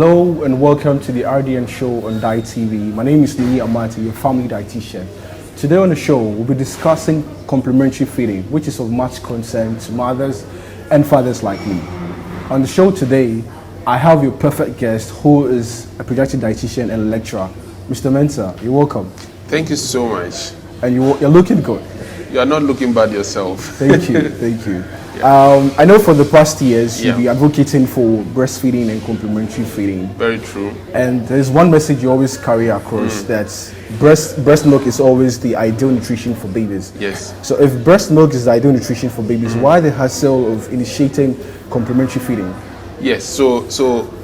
Hello and welcome to the RDN show on Diet TV. My name is Lee Amati, your family dietitian. Today on the show, we'll be discussing complementary feeding, which is of much concern to mothers and fathers like me. On the show today, I have your perfect guest who is a pediatric dietitian and lecturer, Mr. Mensah. You're welcome. Thank you so much. And you're looking good. You are not looking bad yourself. Thank you, thank you. I know for the past years you've been advocating for breastfeeding and complementary feeding. Very true. And there's one message you always carry across that breast milk is always the ideal nutrition for babies. Yes. So if breast milk is the ideal nutrition for babies, why the hassle of initiating complementary feeding? Yes. So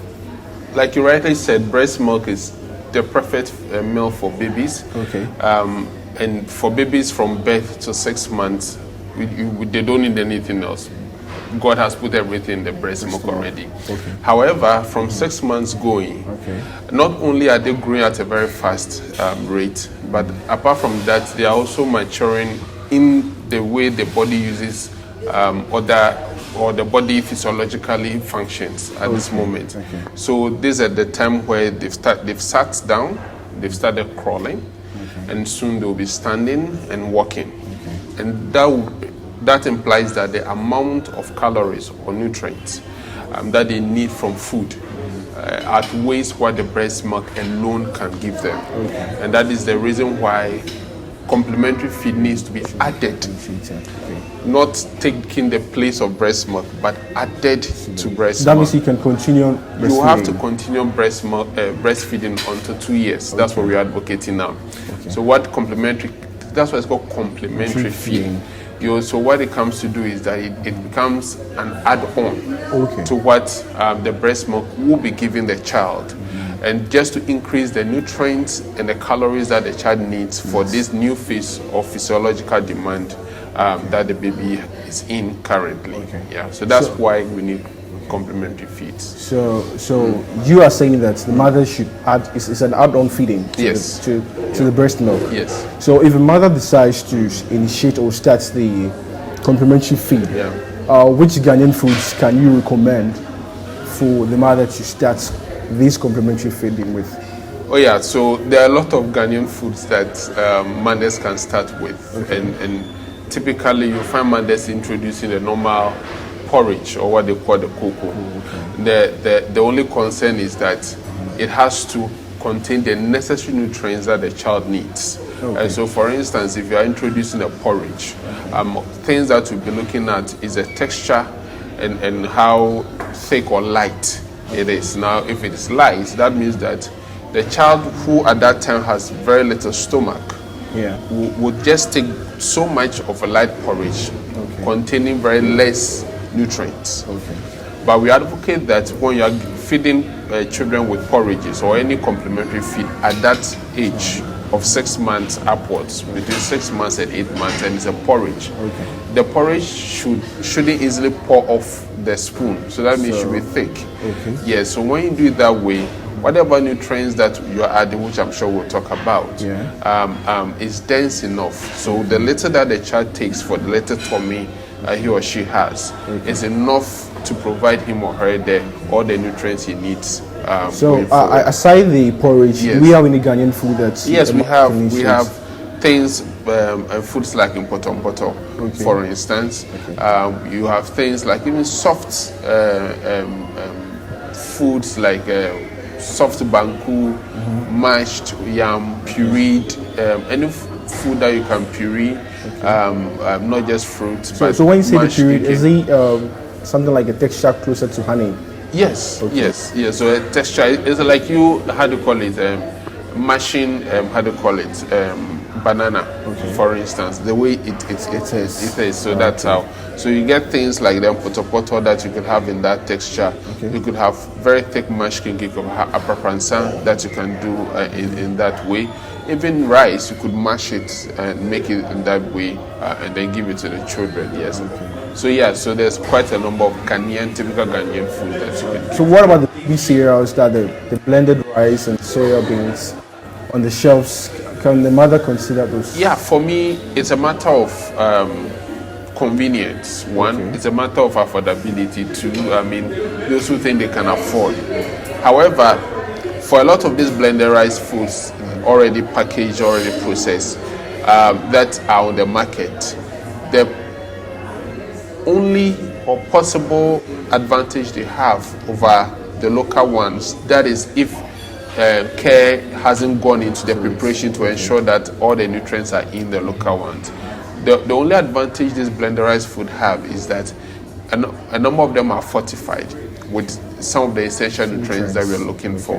like you rightly said, breast milk is the perfect meal for babies. Okay. And for babies from birth to 6 months, they don't need anything else. God has put everything in the breast milk already. Okay. However, from 6 months going, not only are they growing at a very fast rate, but apart from that, they are also maturing in the way the body uses the body physiologically functions at this moment. So this is at the time where they've sat down, they've started crawling, and soon they'll be standing and walking. And that implies that the amount of calories or nutrients that they need from food outweighs what the breast milk alone can give them. And that is the reason why complementary feed needs to be added, not taking the place of breast milk, but added to breast milk. That means you can continue breastfeeding. You have to continue breastfeeding until 2 years. That's what we're advocating now. So that's why it's called complementary feeding. So what it comes to do is that it becomes an add-on to what the breast milk will be giving the child. And just to increase the nutrients and the calories that the child needs for this new phase of physiological demand that the baby is in currently. So that's why we need complementary feeds. So you are saying that the mother should add, it's an add-on feeding to the breast milk. Yes. So if a mother decides to initiate or start the complementary feed, which Ghanaian foods can you recommend for the mother to start this complementary feeding with? So there are a lot of Ghanaian foods that mothers can start with, and typically you find mothers introducing the normal porridge or what they call the cocoa. The only concern is that it has to contain the necessary nutrients that the child needs. And so for instance, if you are introducing a porridge, things that we'll be looking at is the texture and how thick or light it is. Now if it is light, that means that the child who at that time has very little stomach would just take so much of a light porridge containing very less nutrients. But we advocate that when you are feeding children with porridges or any complementary feed at that age of 6 months upwards, between 6 months and 8 months, and it's a porridge. The porridge shouldn't easily pour off the spoon, so that means it should be thick. So when you do it that way, whatever nutrients that you are adding, which I'm sure we'll talk about, is dense enough. So the little that the child takes for the little tummy he or she has is enough to provide him or her all the nutrients he needs. Aside the porridge, we have any Ghanaian food that's we have things, foods like in potom, for instance. You have things like even soft foods like soft banku, mashed yam, pureed, any food that you can puree, not just fruits. So when you say the pureed, is it something like a texture closer to honey? Yes. So a texture is like mashing, banana, for instance. The way it is. So that's how. So you get things like the poto that you could have in that texture. You could have very thick mashed kinky aprapansa that you can do in that way. Even rice, you could mash it and make it in that way, and then give it to the children. So there's quite a number of typical Ghanaian food that you can do. So what about the baby cereals, that the blended rice and soya beans on the shelves? Can the mother consider those? For me, it's a matter of convenience. One, it's a matter of affordability. Two, those who think they can afford However, for a lot of these blenderized foods, already packaged, already processed, that are on the market, the only or possible advantage they have over the local ones, that is if care hasn't gone into the preparation to ensure that all the nutrients are in the local ones. The only advantage this blenderized food have is that a number of them are fortified with some of the essential nutrients that we're looking for,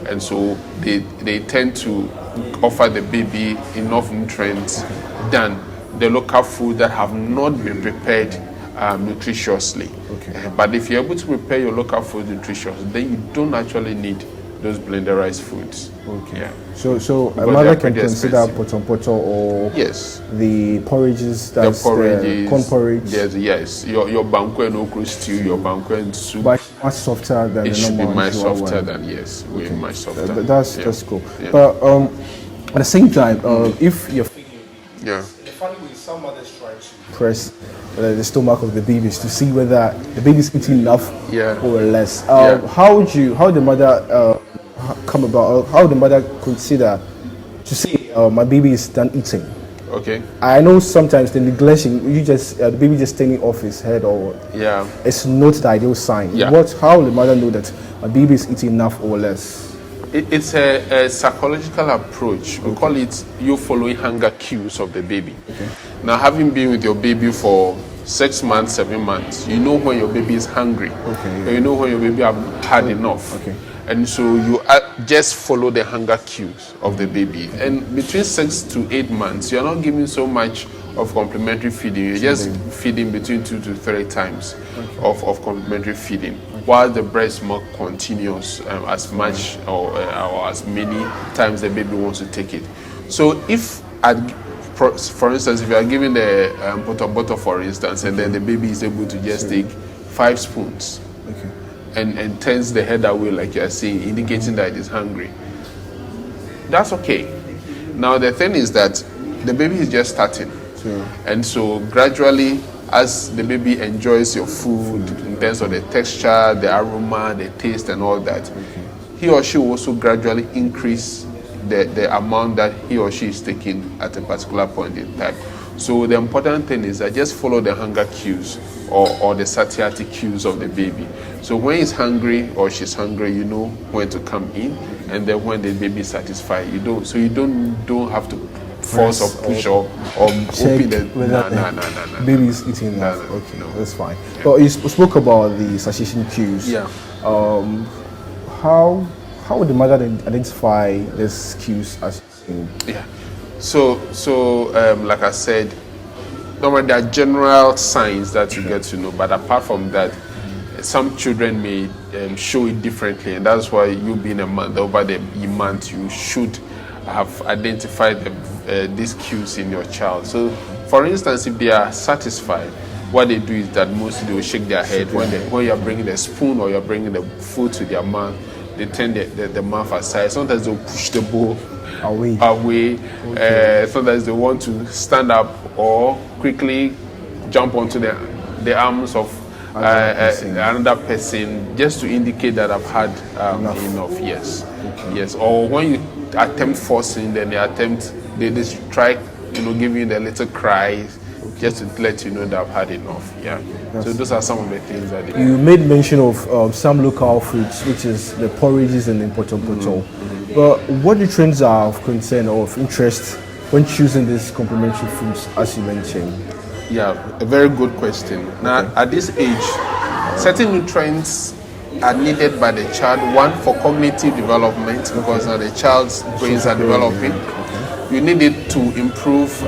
and so they tend to offer the baby enough nutrients than the local food that have not been prepared nutritiously. But if you're able to prepare your local food nutritiously, then you don't actually need those blenderized foods. So a mother can consider poto or the porridges, that's the corn porridge. Yes, your banku and okra stew, your banku and soup. But much softer than it the should be normal much softer one. than way much softer. That's cool. But at the same time, if you're the funny way some mothers try to press the stomach of the babies to see whether the baby's eating enough or less. How the mother come about? How the mother consider to say my baby is done eating? I know sometimes the neglection, the baby just standing off his head, or it's not the ideal sign. How the mother know that my baby is eating enough or less? It's a psychological approach. We call it you following hunger cues of the baby. Now, having been with your baby for 6 months, 7 months, you know when your baby is hungry. You know when your baby have had enough. And so you just follow the hunger cues of the baby. And between 6 to 8 months, you're not giving so much of complementary feeding. You're just feeding between 2 to 3 times of complementary feeding, while the breast milk continues as much or as many times the baby wants to take it. So if, for instance, if you are giving the butter, for instance, and then the baby is able to just take 5 spoons, and turns the head away like you are saying, indicating that it is hungry, that's okay. Now the thing is that the baby is just starting. And so gradually, as the baby enjoys your food in terms of the texture, the aroma, the taste and all that, he or she will also gradually increase the amount that he or she is taking at a particular point in time. So the important thing is that just follow the hunger cues or the satiety cues of the baby. So when he's hungry or she's hungry, you know when to come in, and then when the baby is satisfied, you don't have to force or push or open the baby's eating enough. That's fine. But you spoke about the satiation cues. How would the mother identify these cues as So like I said, normally there are general signs that you get to know, but apart from that, some children may show it differently, and that's why you being a mother over the month, you should have identified these cues in your child. So for instance, if they are satisfied, what they do is that mostly they will shake their head when you're bringing the spoon or you're bringing the food to their mouth. They turn the mouth aside. Sometimes they'll push the bowl away. Sometimes they want to stand up or quickly jump onto the arms of another person, just to indicate that I've had enough. Yes. Or when you attempt forcing, then they just try, giving you the little cries, just to let you know that I've had enough. So those are some of the things that you made mention of some local foods, which is the porridges and the poto. But what nutrients are of concern or of interest when choosing these complementary foods, as you mentioned? A very good question. Now, at this age, certain nutrients are needed by the child. One, for cognitive development, because now the child's brains are developing. You need it to improve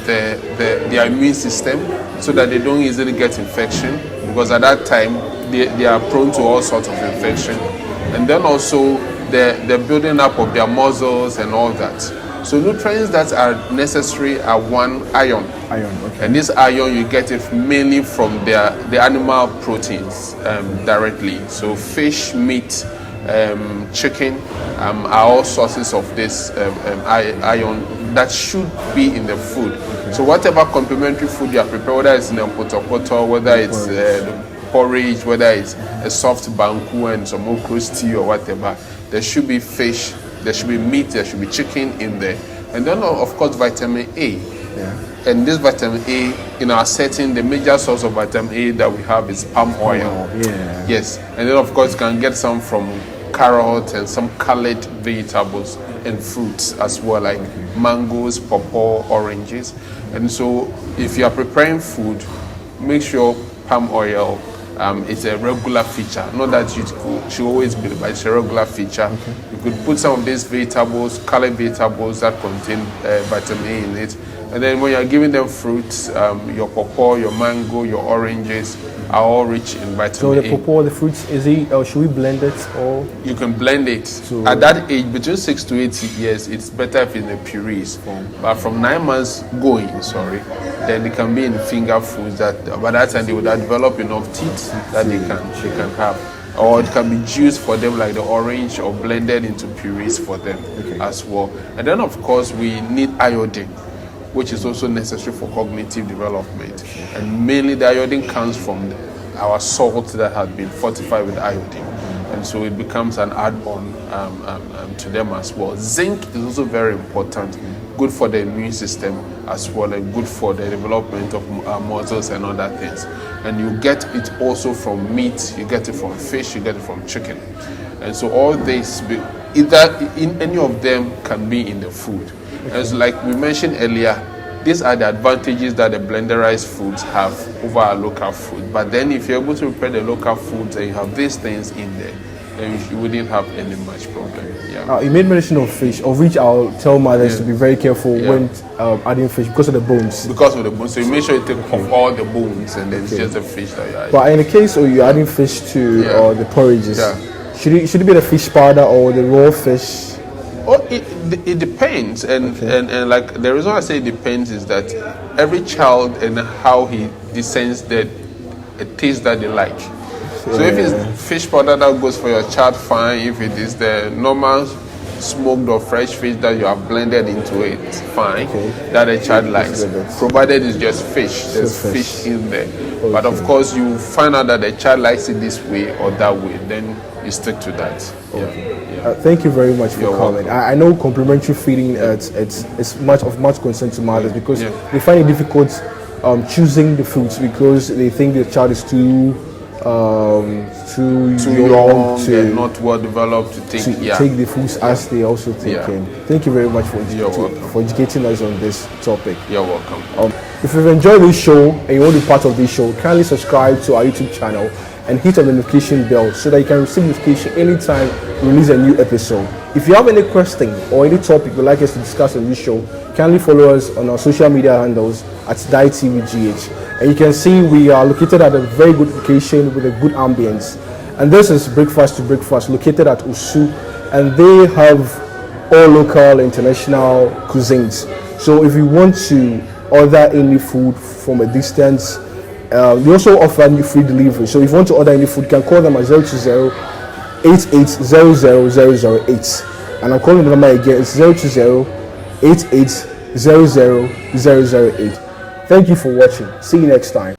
their immune system so that they don't easily get infection, because at that time they are prone to all sorts of infection. And then also the building up of their muscles and all that. So nutrients that are necessary are one, iron. And this iron, you get it mainly from the animal proteins directly. So fish, meat, chicken are all sources of this iron that should be in the food. So whatever complementary food you are preparing, whether it's in a poto, whether it's porridge, whether it's a soft banku and some okra stew or whatever, there should be fish, there should be meat, there should be chicken in there. And then, of course, vitamin A. Yeah. And this vitamin A, in our setting, the major source of vitamin A that we have is palm oil. Yeah. Yes. And then, of course, you can get some from carrot and some colored vegetables and fruits as well, like mangoes, pawpaw, oranges. And so, if you are preparing food, make sure palm oil is a regular feature. Not that you should always be, but it's a regular feature. You could put some of these vegetables, colored vegetables that contain vitamin A in it. And then when you're giving them fruits, your pawpaw, your mango, your oranges are all rich in vitamin A. So the pawpaw, the fruits, is it, or should we blend it or? You can blend it. So at that age, between 6 to 8 years, it's better if it's in a purees form. But from 9 months going, then they can be in finger foods that by that time they would have developed enough teeth that they can have. Or it can be juiced for them like the orange or blended into purees for them as well. And then of course we need iodine, which is also necessary for cognitive development. And mainly the iodine comes from our salt that has been fortified with iodine. And so it becomes an add-on to them as well. Zinc is also very important, good for the immune system as well, and good for the development of muscles and other things. And you get it also from meat, you get it from fish, you get it from chicken. And so all this, either in any of them can be in the food. As like we mentioned earlier, these are the advantages that the blenderized foods have over our local food. But then if you're able to prepare the local foods and you have these things in there, then you wouldn't have any much problem. Yeah. You made mention of fish, of which I'll tell mothers to be very careful when adding fish because of the bones. Because of the bones. So you make sure you take off all the bones and then it's just the fish that you're adding. But in the case of you adding fish to the porridges, should it be the fish powder or the raw fish? Oh, it depends, and like the reason I say it depends is that every child and how he descends the taste that they like. So if it's fish powder that goes for your child, fine. If it is the normal smoked or fresh fish that you have blended into it, fine. That the child likes, provided it's just fish. There's fish in there. But of course, you find out that the child likes it this way or that way, then you stick to that. Thank you very much for coming. I know complementary feeding it's much concern to mothers because they find it difficult choosing the foods because they think the child is too young and not well developed to take the foods as they also take in. Thank you very much for educating us on this topic. You're welcome. If you've enjoyed this show and you want to be part of this show, kindly subscribe to our YouTube channel and hit on the notification bell so that you can receive notification anytime we release a new episode. If you have any question or any topic you'd like us to discuss on this show, kindly follow us on our social media handles at DietTVGH. And you can see we are located at a very good location with a good ambience. And this is Breakfast to Breakfast located at Usu, and they have all local international cuisines. So if you want to order any food from a distance, they also offer new free delivery. So if you want to order any food, you can call them at 020-8800-008. And I'm calling the number again, it's 020-8800-008. Thank you for watching. See you next time.